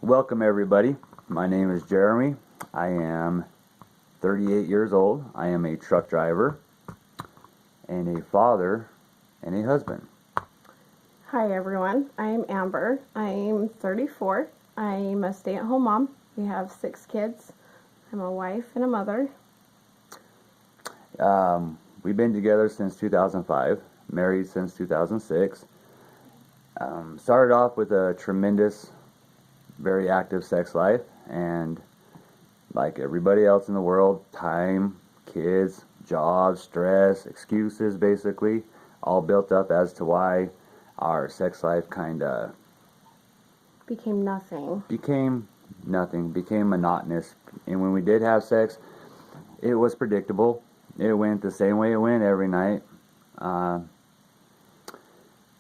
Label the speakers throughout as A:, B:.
A: Welcome everybody. My name is Jeremy. I am 38 years old. I am a truck driver and a father and a husband.
B: Hi everyone, I'm Amber. I'm 34. I'm a stay-at-home mom. We have 6 kids. I'm a wife and a mother.
A: We've been together since 2005, married since 2006. Started off with a tremendous, very active sex life, and like everybody else in the world, time, kids, jobs, stress, excuses, basically, all built up as to why our sex life kind of
B: became nothing,
A: became monotonous. And when we did have sex, it was predictable. It went the same way it went every night,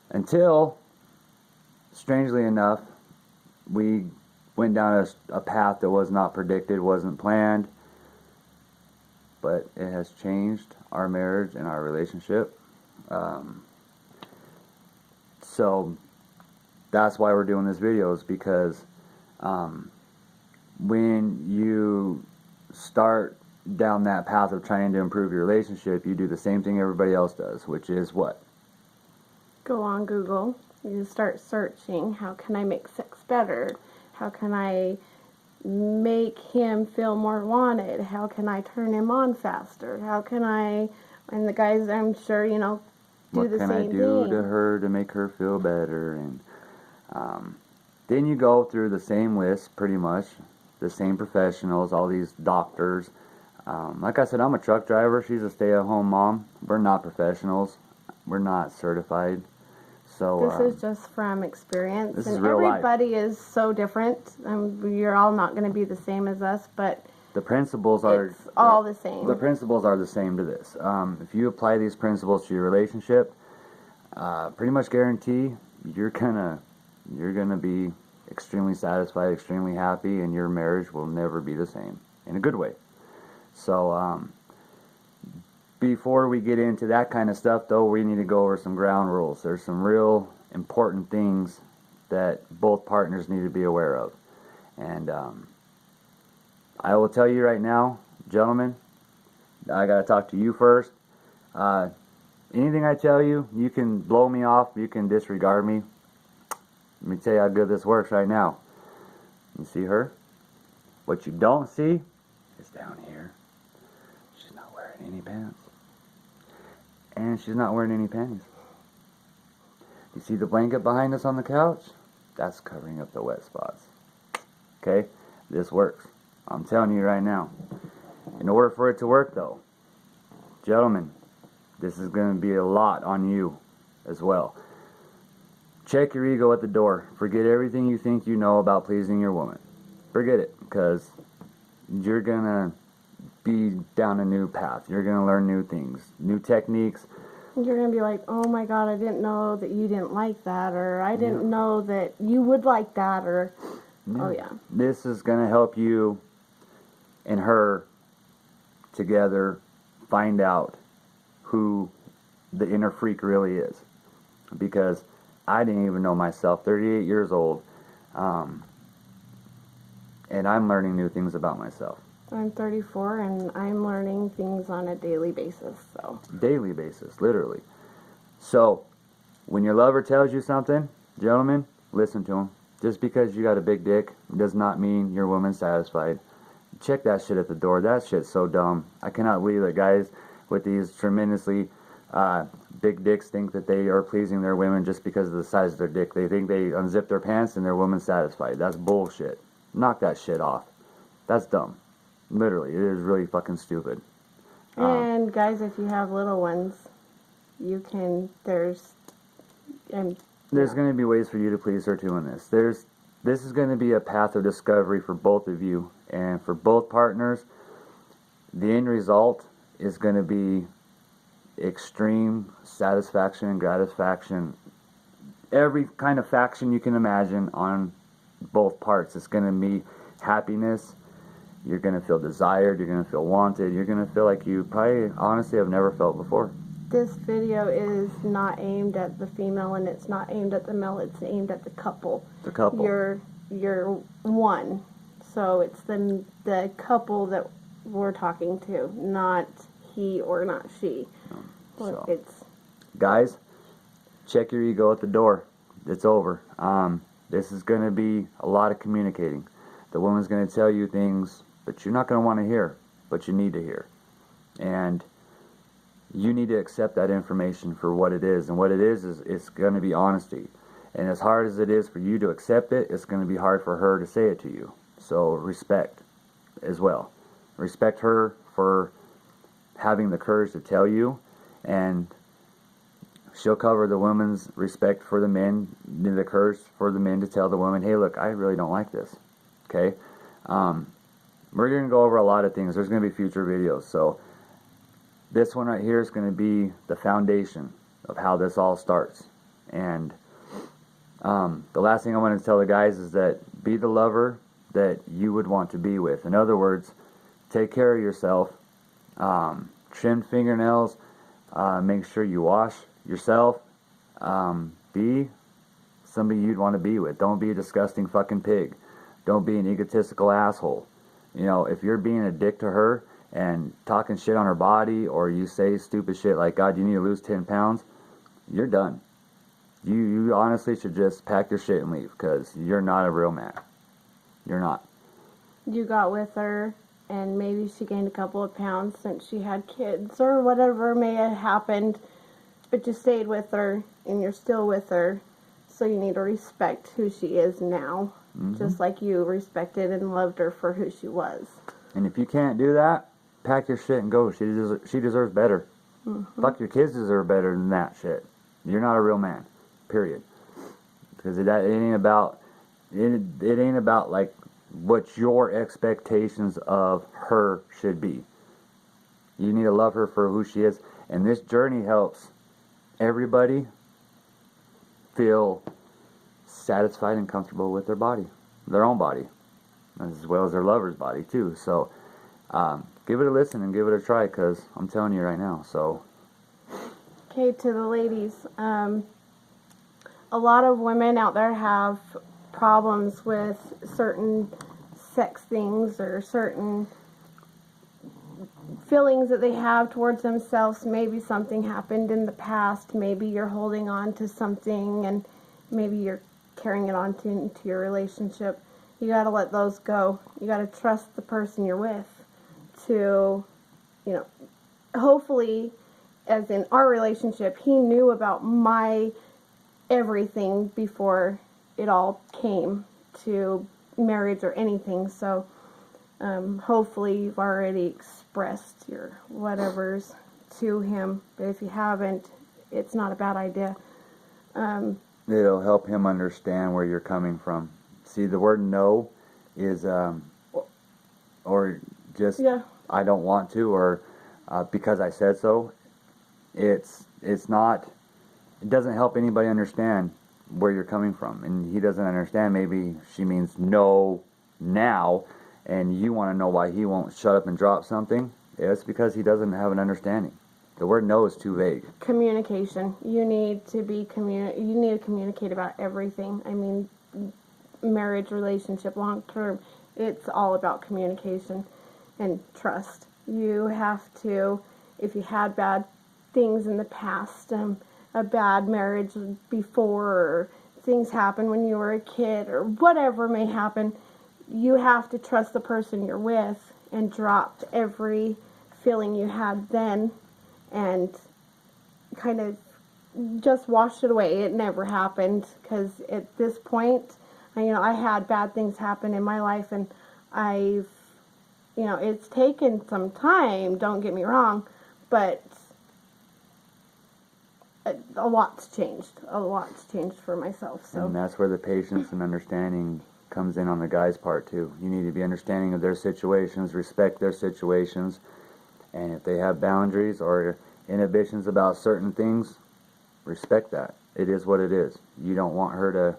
A: until, strangely enough, we went down a path that was not predicted, wasn't planned, but it has changed our marriage and our relationship. So that's why we're doing this video, is because when you start down that path of trying to improve your relationship, you do the same thing everybody else does, which is what?
B: Go on Google. You start searching, how can I make sex better? How can I make him feel more wanted? How can I turn him on faster? How can I, and the guys, I'm sure, do the same thing. What can I do
A: to her to make her feel better? And then you go through the same list, pretty much, the same professionals, all these doctors. Like I said, I'm a truck driver. She's a stay-at-home mom. We're not professionals. We're not certified. So
B: this is just from experience.
A: This
B: and
A: is real
B: everybody
A: life.
B: is so different. You're all not going to be the same as us, but
A: the principles are
B: all the same.
A: The principles are the same to this. If you apply these principles to your relationship, pretty much guarantee you're gonna be extremely satisfied, extremely happy, and your marriage will never be the same in a good way. So before we get into that kind of stuff, though, we need to go over some ground rules. There's some real important things that both partners need to be aware of. And I will tell you right now, gentlemen, I got to talk to you first. Anything I tell you, you can blow me off, you can disregard me. Let me tell you how good this works right now. You see her? What you don't see is down here. She's not wearing any pants. And she's not wearing any panties. You see the blanket behind us on the couch? That's covering up the wet spots. Okay? This works. I'm telling you right now. In order for it to work, though, gentlemen, this is going to be a lot on you as well. Check your ego at the door. Forget everything you think you know about pleasing your woman. Forget it, because you're going to be down a new path. You're going to learn new things, new techniques.
B: You're going to be like, oh my God, I didn't know that you didn't like that, or I didn't know that you would like that, or, oh yeah.
A: This is going to help you and her together find out who the inner freak really is. Because I didn't even know myself, 38 years old, and I'm learning new things about myself.
B: I'm 34, and I'm learning things on a daily basis. So
A: daily basis, literally. So, when your lover tells you something, gentlemen, listen to him. Just because you got a big dick does not mean your woman's satisfied. Check that shit at the door. That shit's so dumb. I cannot believe that guys with these tremendously big dicks think that they are pleasing their women just because of the size of their dick. They think they unzip their pants and their woman's satisfied. That's bullshit. Knock that shit off. That's dumb. Literally, it is really fucking stupid.
B: And guys, if you have little ones, you can, there's going
A: to be ways for you to please her too in this. This is going to be a path of discovery for both of you, and for both partners. The end result is going to be extreme satisfaction and gratification. Every kind of faction you can imagine on both parts. It's going to be happiness. You're going to feel desired. You're going to feel wanted. You're going to feel like you probably honestly have never felt before.
B: This video is not aimed at the female, and it's not aimed at the male. It's aimed at the couple.
A: The couple.
B: you're one. So it's the couple that we're talking to, not he or not she.
A: So,
B: It's
A: guys, check your ego at the door. It's over. This is going to be a lot of communicating. The woman's going to tell you things that you're not going to want to hear, but you need to hear. And you need to accept that information for what it is. And what it is it's going to be honesty. And as hard as it is for you to accept it, it's going to be hard for her to say it to you. So respect as well. Respect her for having the courage to tell you, and she'll cover the woman's respect for the men, the courage for the men to tell the woman, hey, look, I really don't like this. Okay? We're going to go over a lot of things. There's going to be future videos. So this one right here is going to be the foundation of how this all starts. And the last thing I want to tell the guys is that be the lover that you would want to be with. In other words, take care of yourself. Trim fingernails. Make sure you wash yourself. Be somebody you'd want to be with. Don't be a disgusting fucking pig. Don't be an egotistical asshole. You know, if you're being a dick to her and talking shit on her body, or you say stupid shit like, God, you need to lose 10 pounds, you're done. You honestly should just pack your shit and leave, because you're not a real man. You're not.
B: You got with her, and maybe she gained a couple of pounds since she had kids, or whatever may have happened, but you stayed with her, and you're still with her, so you need to respect who she is now, just like you respected and loved her for who she was.
A: And if you can't do that, pack your shit and go. She deserves better. Fuck, your kids deserve better than that shit. You're not a real man. Period. Because it ain't about like what your expectations of her should be. You need to love her for who she is, and this journey helps everybody feel satisfied and comfortable with their body, their own body, as well as their lover's body too. So give it a listen and give it a try, because I'm telling you right now. So
B: okay, to the ladies, a lot of women out there have problems with certain sex things or certain feelings that they have towards themselves. Maybe something happened in the past. Maybe you're holding on to something, and maybe you're carrying it on into your relationship. You got to let those go. You got to trust the person you're with to, hopefully, as in our relationship, he knew about my everything before it all came to marriage or anything. So hopefully you've already expressed your whatevers to him. But if you haven't, it's not a bad idea.
A: it'll help him understand where you're coming from. See, the word no is, or just, I don't want to, or because I said so. It's not, it doesn't help anybody understand where you're coming from. And he doesn't understand. Maybe she means no now, and you want to know why he won't shut up and drop something. It's because he doesn't have an understanding. The word no is too vague.
B: Communication. You need to communicate about everything. I mean, marriage, relationship, long term, it's all about communication and trust. You have to, if you had bad things in the past, a bad marriage before, or things happen when you were a kid, or whatever may happen, you have to trust the person you're with and drop every feeling you had then and kind of just wash it away. It never happened, because at this point, I had bad things happen in my life, and I've, it's taken some time, don't get me wrong, but a lot's changed. A lot's changed for myself. So.
A: And that's where the patience and understanding comes in on the guy's part too. You need to be understanding of their situations, respect their situations, and if they have boundaries or inhibitions about certain things, respect that. It is what it is. You don't want her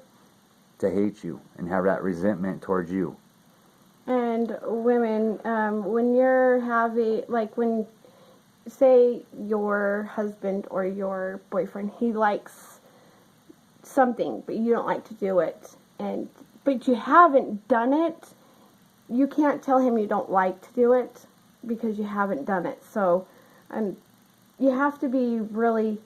A: to hate you and have that resentment towards you.
B: And women, when you're having, when, say your husband or your boyfriend, he likes something, but you don't like to do it, and but you haven't done it, you can't tell him you don't like to do it because you haven't done it. So, you have to be really,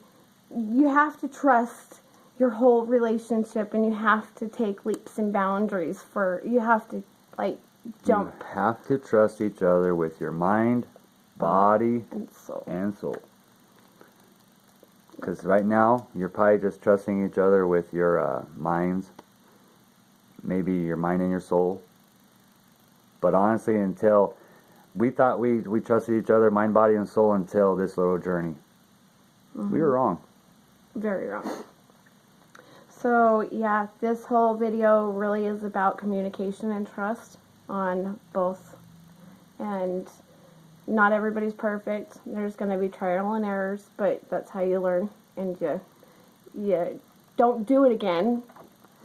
B: you have to trust your whole relationship, and you have to take leaps and boundaries you have to, like, jump.
A: You have to trust each other with your mind, body,
B: and
A: soul. Because right now, you're probably just trusting each other with your minds, maybe your mind and your soul. But honestly, until we thought we trusted each other, mind, body, and soul, until this little journey. We were wrong.
B: Very wrong. So, yeah, this whole video really is about communication and trust on both. And not everybody's perfect. There's going to be trial and errors, but that's how you learn. And you don't do it again.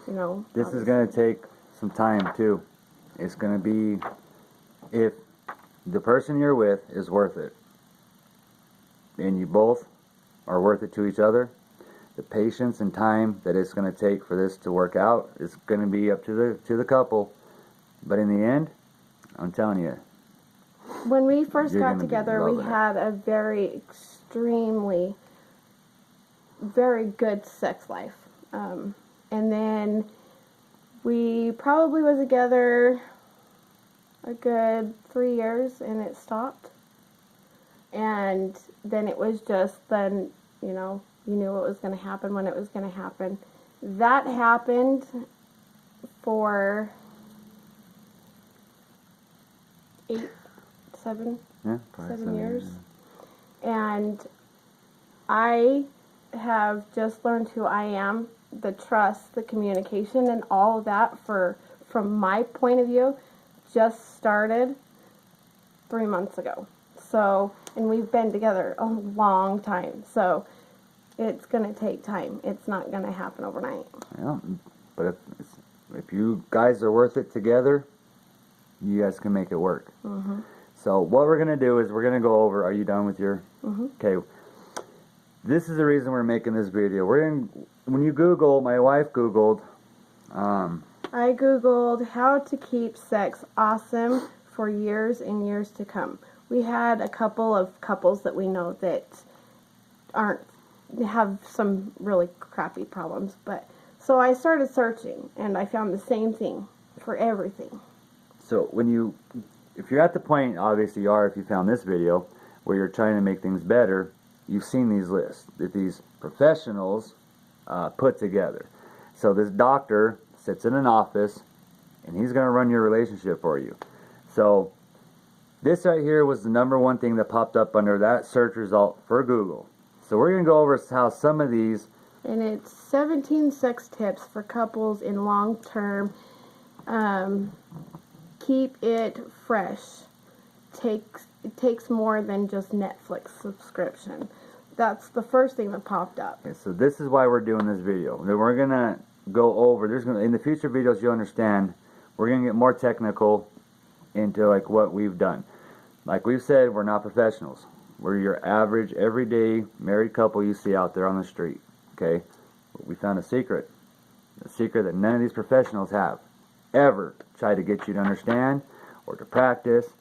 B: You know.
A: This is going to take some time, too. It's going to be, if the person you're with is worth it, and you both are worth it to each other, the patience and time that it's going to take for this to work out is going to be up to the couple. But in the end, I'm telling you,
B: when we first got together, we
A: loving it.
B: had a very extremely, very good sex life. And then we probably was together a good 3 years, and it stopped. And then it was just then, you know, you knew what was going to happen when it was going to happen. That happened for 7 years. And I have just learned who I am, the trust, the communication, and all of that from my point of view just started 3 months ago. So, and we've been together a long time. So, it's going to take time. It's not going to happen overnight.
A: Yeah, but if you guys are worth it together, you guys can make it work.
B: Mm-hmm.
A: So what we're going to do is we're going to go over, are you done with your...
B: Mm-hmm.
A: Okay. This is the reason we're making this video. When you Google, my wife Googled...
B: I Googled how to keep sex awesome for years and years to come. We had a couple of couples that we know that have some really crappy problems, but so I started searching, and I found the same thing for everything.
A: So if you're at the point, obviously you are if you found this video, where you're trying to make things better, you've seen these lists that these professionals put together. So this doctor sits in an office, and he's going to run your relationship for you. So this right here was the #1 thing that popped up under that search result for Google. So we're going to go over how some of these...
B: And it's 17 sex tips for couples in long-term. Keep it fresh. It takes more than just Netflix subscription. That's the first thing that popped up.
A: Okay, so this is why we're doing this video. Then we're going to go over... in the future videos, you'll understand, we're going to get more technical into like what we've done. Like we've said, we're not professionals. We're your average, everyday married couple you see out there on the street. Okay? But we found a secret that none of these professionals have ever tried to get you to understand or to practice.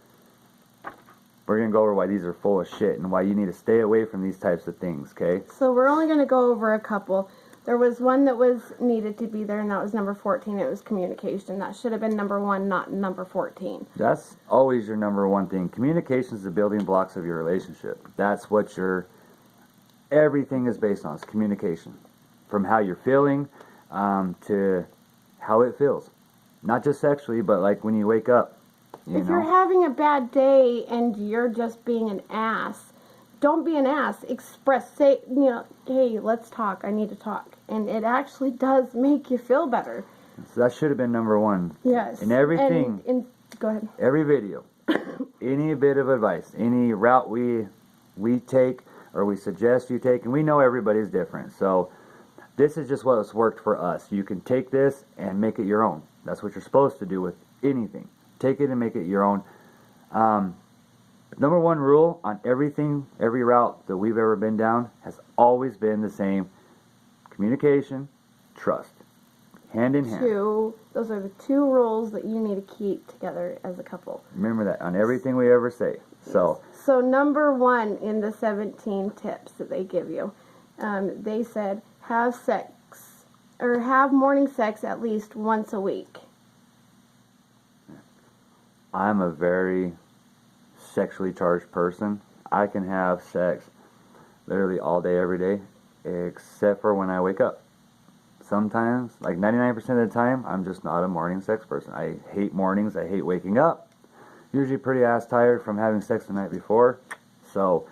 A: We're going to go over why these are full of shit and why you need to stay away from these types of things, okay?
B: So we're only going to go over a couple. There was one that was needed to be there, and that was number 14. It was communication. That should have been #1, not number 14.
A: That's always your #1 thing. Communication is the building blocks of your relationship. That's what everything is based on, is communication. From how you're feeling to how it feels. Not just sexually, but like when you wake up.
B: If you're having a bad day and you're just being an ass, don't be an ass. Say, hey, let's talk. I need to talk. And it actually does make you feel better.
A: So that should have been #1.
B: Yes.
A: In everything.
B: Go ahead.
A: Every video. Any bit of advice. Any route we take or we suggest you take. And we know everybody's different. So this is just what's worked for us. You can take this and make it your own. That's what you're supposed to do with anything. Take it and make it your own. #1 rule on everything, every route that we've ever been down has always been the same. Communication, trust. Hand in hand.
B: Those are the 2 rules that you need to keep together as a couple.
A: Remember that on everything we ever say. So
B: number 1 in the 17 tips that they give you, they said have sex or have morning sex at least once a week.
A: I'm a very sexually charged person. I can have sex literally all day, every day, except for when I wake up. Sometimes, like 99% of the time, I'm just not a morning sex person. I hate mornings. I hate waking up. Usually pretty ass tired from having sex the night before. So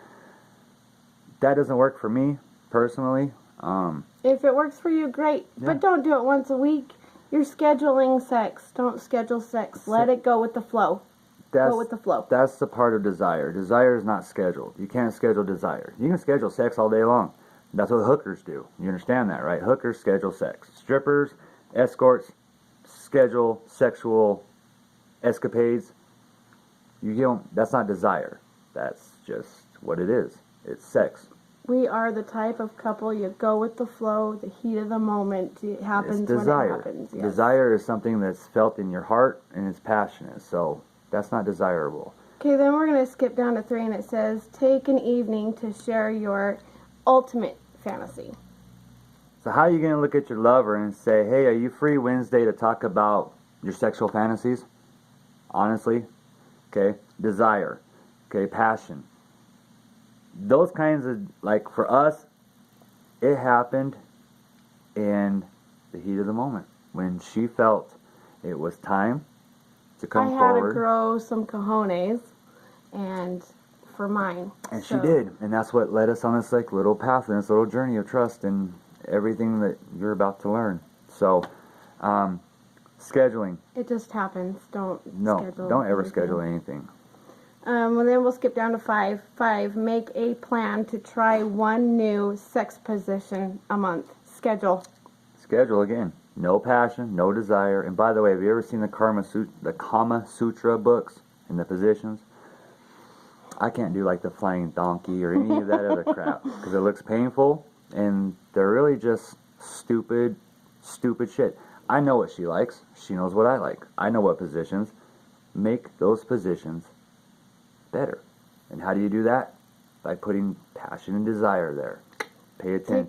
A: that doesn't work for me personally.
B: If it works for you, great. Yeah. But don't do it once a week. You're scheduling sex. Don't schedule sex. Let it go with the flow. Go with the flow.
A: That's the part of desire. Desire is not scheduled. You can't schedule desire. You can schedule sex all day long. That's what hookers do. You understand that, right? Hookers schedule sex. Strippers, escorts, schedule sexual escapades. That's not desire. That's just what it is. It's sex.
B: We are the type of couple you go with the flow, the heat of the moment. It happens when it happens. Yes.
A: Desire is something that's felt in your heart and it's passionate. So that's not desirable.
B: Okay, then we're going to skip down to 3 and it says, take an evening to share your ultimate fantasy.
A: So how are you going to look at your lover and say, hey, are you free Wednesday to talk about your sexual fantasies? Honestly. Okay. Desire. Okay. Passion. Those kinds of, like for us, it happened in the heat of the moment. When she felt it was time to come forward.
B: I had to grow some cojones and for mine.
A: And she did. And that's what led us on this like little path and this little journey of trust and everything that you're about to learn. So, scheduling.
B: It just happens. Don't
A: ever schedule anything.
B: Well, then we'll skip down to 5. 5, make a plan to try 1 new sex position a month. Schedule.
A: Schedule again. No passion, no desire. And by the way, have you ever seen the Kama Sutra books and the positions? I can't do like the flying donkey or any of that other crap because it looks painful and they're really just stupid shit. I know what she likes. She knows what I like. I know what positions. Make those positions better. And how do you do that? By putting passion and desire there. Pay attention.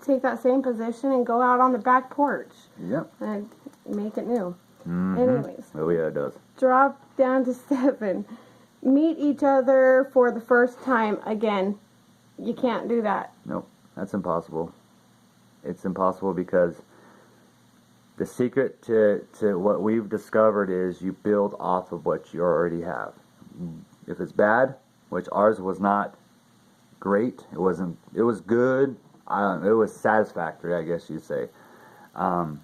B: Take that same position and go out on the back porch.
A: Yep.
B: And make it new.
A: Mm-hmm.
B: Anyways.
A: Oh yeah, it does.
B: Drop down to 7. Meet each other for the first time again. You can't do that.
A: Nope. That's impossible. It's impossible because the secret to what we've discovered is you build off of what you already have. If it's bad, which ours was not great, it was good, it was satisfactory, I guess you'd say. But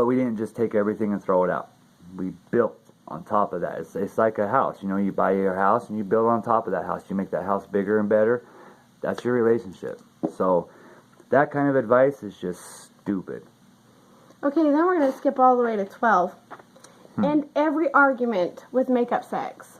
A: we didn't just take everything and throw it out. We built on top of that. It's like a house. You know, you buy your house and you build on top of that house. You make that house bigger and better. That's your relationship. So that kind of advice is just stupid.
B: Okay, then we're going to skip all the way to 12. And every argument with makeup sex.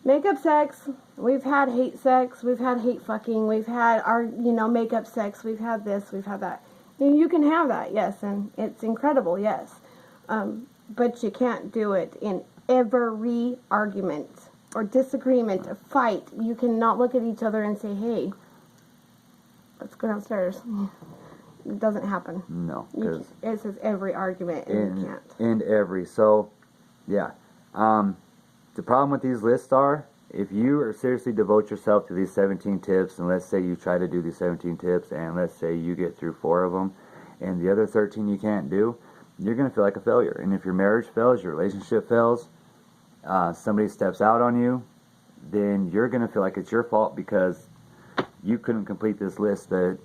B: Makeup sex, we've had hate sex, we've had hate fucking, we've had our, makeup sex, we've had this, we've had that. And you can have that, yes, and it's incredible, yes. But you can't do it in every argument or disagreement or fight. You cannot look at each other and say, hey, let's go downstairs. It doesn't happen.
A: No.
B: It says every argument, and you can't.
A: And every. So, yeah. The problem with these lists are, if you are seriously devote yourself to these 17 tips, and let's say you try to do these 17 tips, and let's say you get through 4 of them, and the other 13 you can't do, you're going to feel like a failure. And if your marriage fails, your relationship fails, somebody steps out on you, then you're going to feel like it's your fault because you couldn't complete this list that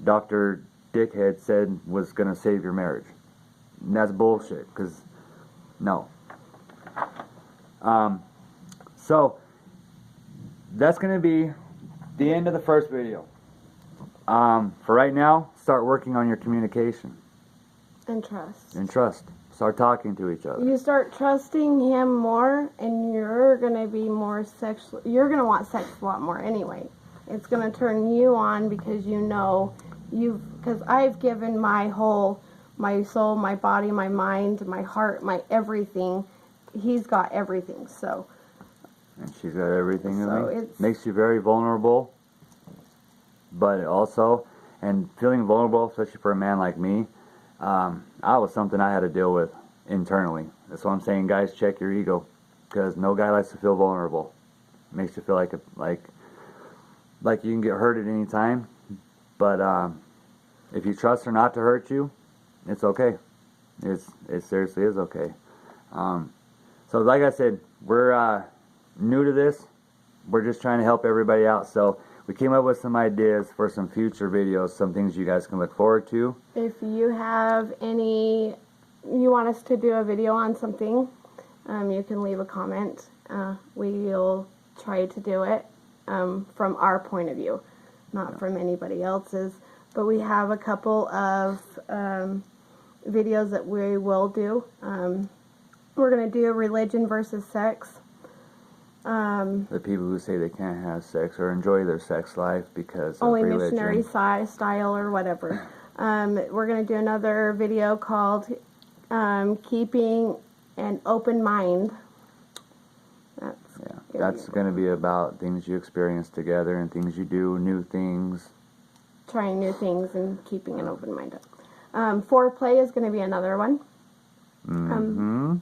A: Dr. Dickhead said was going to save your marriage. And that's bullshit, because no. So that's going to be the end of the first video. For right now, start working on your communication.
B: And trust.
A: And trust. Start talking to each other.
B: You start trusting him more, and you're going to be more sexual. You're going to want sex a lot more anyway. It's going to turn you on because you know you've because I've given my whole, my soul, my body, my mind, my heart, my everything. He's got everything, so.
A: And she's got everything in
B: So
A: me.
B: it's-
A: Makes you very vulnerable, but also, and feeling vulnerable, especially for a man like me, that was something I had to deal with internally. That's why I'm saying, guys, check your ego, because no guy likes to feel vulnerable. It makes you feel like you can get hurt at any time. But if you trust her not to hurt you, it's okay. It seriously is okay. So like I said, we're new to this. We're just trying to help everybody out. So we came up with some ideas for some future videos, some things you guys can look forward to.
B: If you have any, you want us to do a video on something, you can leave a comment. We'll try to do it from our point of view, not from anybody else's. But we have a couple of videos that we will do. We're going to do religion versus sex.
A: The people who say they can't have sex or enjoy their sex life because of
B: Only
A: religion.
B: missionary style or whatever. We're going to do another video called Keeping an Open Mind.
A: That's going to be about things you experience together and things you do, new things.
B: Trying new things and keeping an open mind. Foreplay is going to be another one.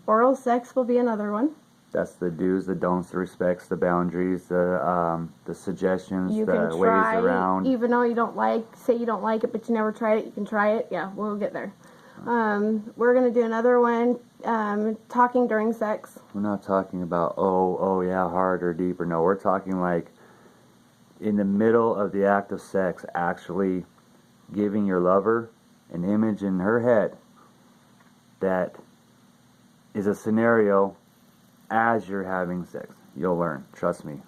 B: Oral sex will be another one.
A: That's the do's, the don'ts, the respects, the boundaries, the suggestions,
B: You
A: the
B: can
A: ways
B: try,
A: around.
B: even though you don't like, say you don't like it, but you never tried it, you can try it. Yeah, we'll get there. We're going to do another one, talking during sex.
A: We're not talking about, oh yeah, hard or deep or no. We're talking like in the middle of the act of sex, actually giving your lover an image in her head that is a scenario as you're having sex. You'll learn. Trust me.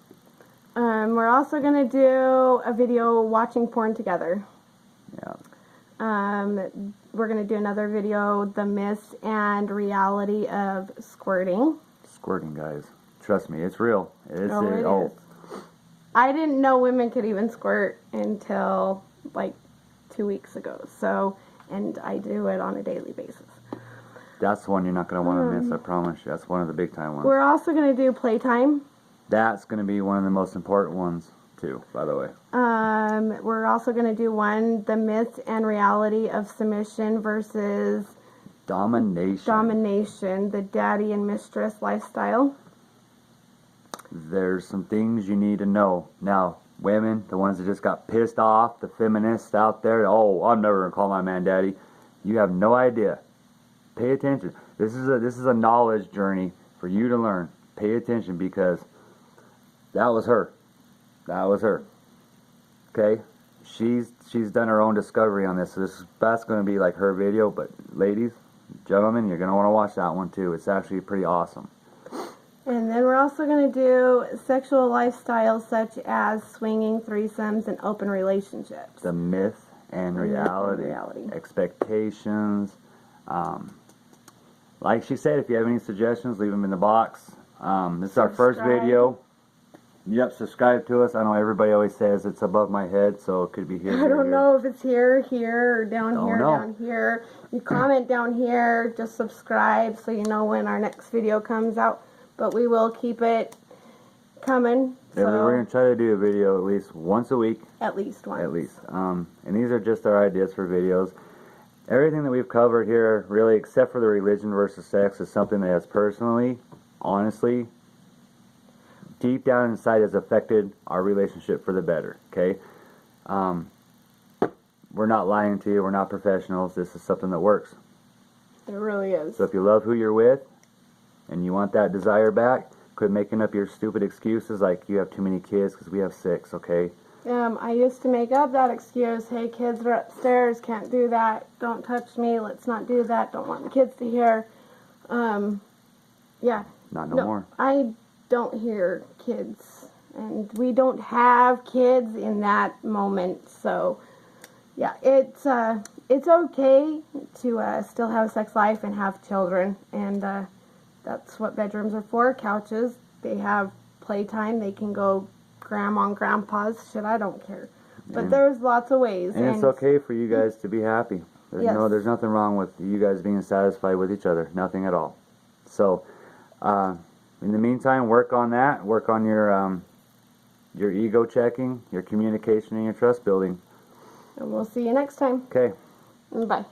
B: We're also going to do a video watching porn together.
A: Yeah.
B: We're going to do another video, the myths and reality of squirting.
A: Squirting, guys. Trust me. It's real.
B: It is. I didn't know women could even squirt until like 2 weeks ago. So, and I do it on a daily basis.
A: That's one you're not going to want to miss, I promise you. That's one of the big time ones.
B: We're also going to do playtime.
A: That's going to be one of the most important ones, too, by the way.
B: We're also going to do one, the myths and reality of submission versus domination, the daddy and mistress lifestyle.
A: There's some things you need to know. Now, women, the ones that just got pissed off, the feminists out there, oh, I'm never going to call my man daddy. You have no idea. Pay attention. This is a knowledge journey for you to learn. Pay attention because that was her. That was her. Okay? She's done her own discovery on this. So that's going to be like her video. But ladies, gentlemen, you're going to want to watch that one too. It's actually pretty awesome.
B: And then we're also going to do sexual lifestyles such as swinging, threesomes, and open relationships.
A: The myth and reality. Expectations. Like she said, if you have any suggestions, leave them in the box. This is our first video. Yep, subscribe to us. I know everybody always says it's above my head, so it could be here.
B: I don't know if it's here, or down here. You comment down here, just subscribe so you know when our next video comes out. But we will keep it coming.
A: Yeah, we're going to try to do a video at least once a week.
B: At least once.
A: At least. And these are just our ideas for videos. Everything that we've covered here, really, except for the religion versus sex, is something that has personally, honestly, deep down inside has affected our relationship for the better, okay? We're not lying to you. We're not professionals. This is something that works.
B: It really is.
A: So if you love who you're with and you want that desire back, quit making up your stupid excuses like you have too many kids because we have 6, okay?
B: I used to make up that excuse, hey, kids are upstairs, can't do that, don't touch me, let's not do that, don't want the kids to hear. Yeah.
A: Not no more.
B: I don't hear kids, and we don't have kids in that moment, so yeah, it's okay to still have a sex life and have children, and that's what bedrooms are for, couches. They have playtime, they can go grandma and grandpa's, shit, I don't care. But there's lots of ways.
A: And it's okay for you guys to be happy.
B: Yes.
A: There's nothing wrong with you guys being satisfied with each other. Nothing at all. So, in the meantime, work on that. Work on your ego checking, your communication, and your trust building.
B: And we'll see you next time.
A: Okay.
B: Bye.